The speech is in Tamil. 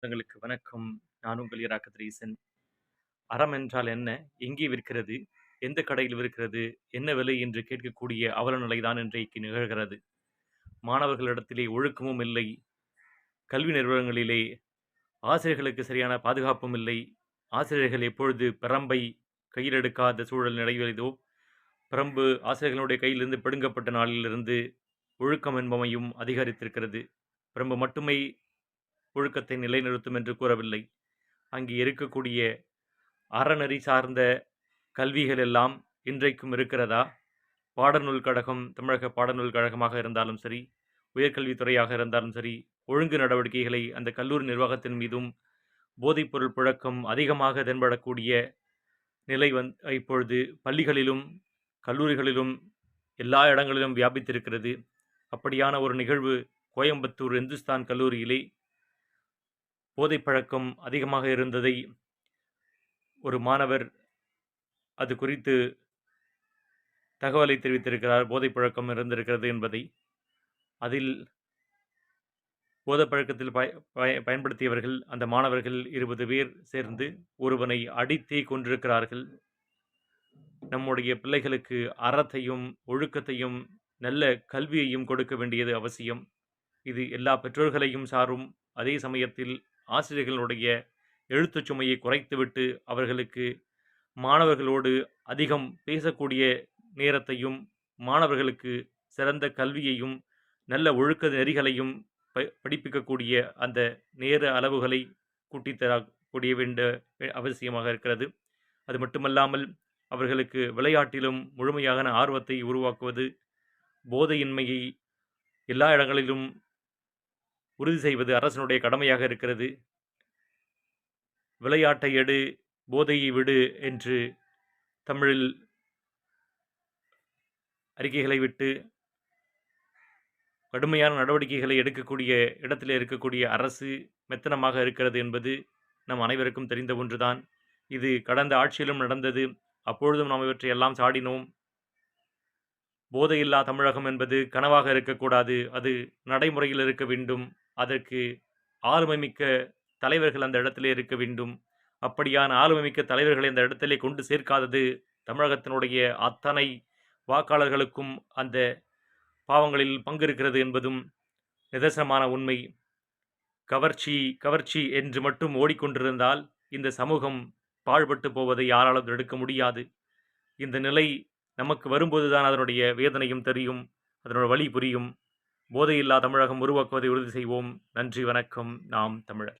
சொந்தங்களுக்கு வணக்கம். நான் உங்கள் இரா கதிரீசன். அறம் என்றால் என்ன? எங்கே விற்கிறது? எந்த கடையில் விற்கிறது? என்ன விலை என்று கேட்கக்கூடிய அவலநிலைதான் இன்றைக்கு நிகழ்கிறது. மாணவர்களிடத்திலே ஒழுக்கமும் இல்லை. கல்வி நிறுவனங்களிலே ஆசிரியர்களுக்கு சரியான பாதுகாப்பும் இல்லை. ஆசிரியர்கள் எப்பொழுது பிரம்பை கையில் எடுக்காத சூழல் நிலவுகிறதோ, பிரம்பு ஆசிரியர்களுடைய கையிலிருந்து பிடுங்கப்பட்ட நாளிலிருந்து ஒழுக்கம் என்பவையும் அதிகரித்திருக்கிறது. பிரம்பு மட்டுமே ஒழுக்கத்தை நிலைநிறுத்தும் என்று கூறவில்லை. அங்கே இருக்கக்கூடிய அறநெறி சார்ந்த கல்விகள் எல்லாம் இன்றைக்கும் இருக்கிறதா? பாடநூல் கழகம், தமிழக பாடநூல் கழகமாக இருந்தாலும் சரி, உயர்கல்வித்துறையாக இருந்தாலும் சரி, ஒழுங்கு நடவடிக்கைகளை அந்த கல்லூரி நிர்வாகத்தின் மீதும் போதைப்பொருள் புழக்கம் அதிகமாக தென்படக்கூடிய நிலை இப்பொழுது பள்ளிகளிலும், கல்லூரிகளிலும் எல்லா இடங்களிலும் வியாபித்திருக்கிறது. அப்படியான ஒரு நிகழ்வு கோயம்புத்தூர் இந்துஸ்தான் கல்லூரியிலே போதைப் பழக்கம் அதிகமாக இருந்ததை ஒரு மாணவர் அது குறித்து தகவலை தெரிவித்திருக்கிறார். போதைப் பழக்கம் இருந்திருக்கிறது என்பதை. அதில் போதைப் பழக்கத்தில் பயன்படுத்தியவர்கள் அந்த மாணவர்கள் 20 பேர் சேர்ந்து ஒருவனை அடித்தே கொன்றிருக்கிறார்கள். நம்முடைய பிள்ளைகளுக்கு அறத்தையும், ஒழுக்கத்தையும், நல்ல கல்வியையும் கொடுக்க வேண்டியது அவசியம். இது எல்லா பெற்றோர்களையும் சாரும். அதே சமயத்தில் ஆசிரியர்களுடைய எழுத்துச் சுமையை குறைத்துவிட்டு அவர்களுக்கு மாணவர்களோடு அதிகம் பேசக்கூடிய நேரத்தையும், மாணவர்களுக்கு சிறந்த கல்வியையும், நல்ல ஒழுக்க நெறிகளையும் படிப்பிக்கக்கூடிய அந்த நேர அளவுகளை கூட்டித்தரக்கூடிய அவசியமாக இருக்கிறது. அது மட்டுமல்லாமல் அவர்களுக்கு விளையாட்டிலும் முழுமையான ஆர்வத்தை உருவாக்குவது, போதையின்மையை எல்லா இடங்களிலும் உறுதி செய்வது அரசினுடைய கடமையாக இருக்கிறது. விளையாட்டை எடு, போதையை விடு என்று தமிழில் அறிக்கைகளை விட்டு கடுமையான நடவடிக்கைகளை எடுக்கக்கூடிய இடத்திலே இருக்கக்கூடிய அரசு மெத்தனமாக இருக்கிறது என்பது நம் அனைவருக்கும் தெரிந்த ஒன்றுதான். இது கடந்த ஆட்சியிலும் நடந்தது. அப்பொழுதும் நாம் இவற்றை எல்லாம் சாடினோம். போதையில்லா தமிழகம் என்பது கனவாக இருக்கக்கூடாது. அது நடைமுறையில் இருக்க வேண்டும். அதற்கு ஆளுமைமிக்க தலைவர்கள் அந்த இடத்திலே இருக்க வேண்டும். அப்படியான ஆளுமைமிக்க தலைவர்களை அந்த இடத்திலே கொண்டு சேர்க்காதது தமிழகத்தினுடைய அத்தனை வாக்காளர்களுக்கும் அந்த பாவங்களில் பங்கு இருக்கிறது என்பதும் நிதர்சனமான உண்மை. கவர்ச்சி என்று மட்டும் ஓடிக்கொண்டிருந்தால் இந்த சமூகம் பாழ்பட்டு போவதை யாராலும் தடுக்க முடியாது. இந்த நிலை நமக்கு வரும்போதுதான் அதனுடைய வேதனையும் தெரியும், அதனுடைய வலி புரியும். போதையில்லா தமிழகம் உருவாக்குவதை உறுதி செய்வோம். நன்றி, வணக்கம். நாம் தமிழர்.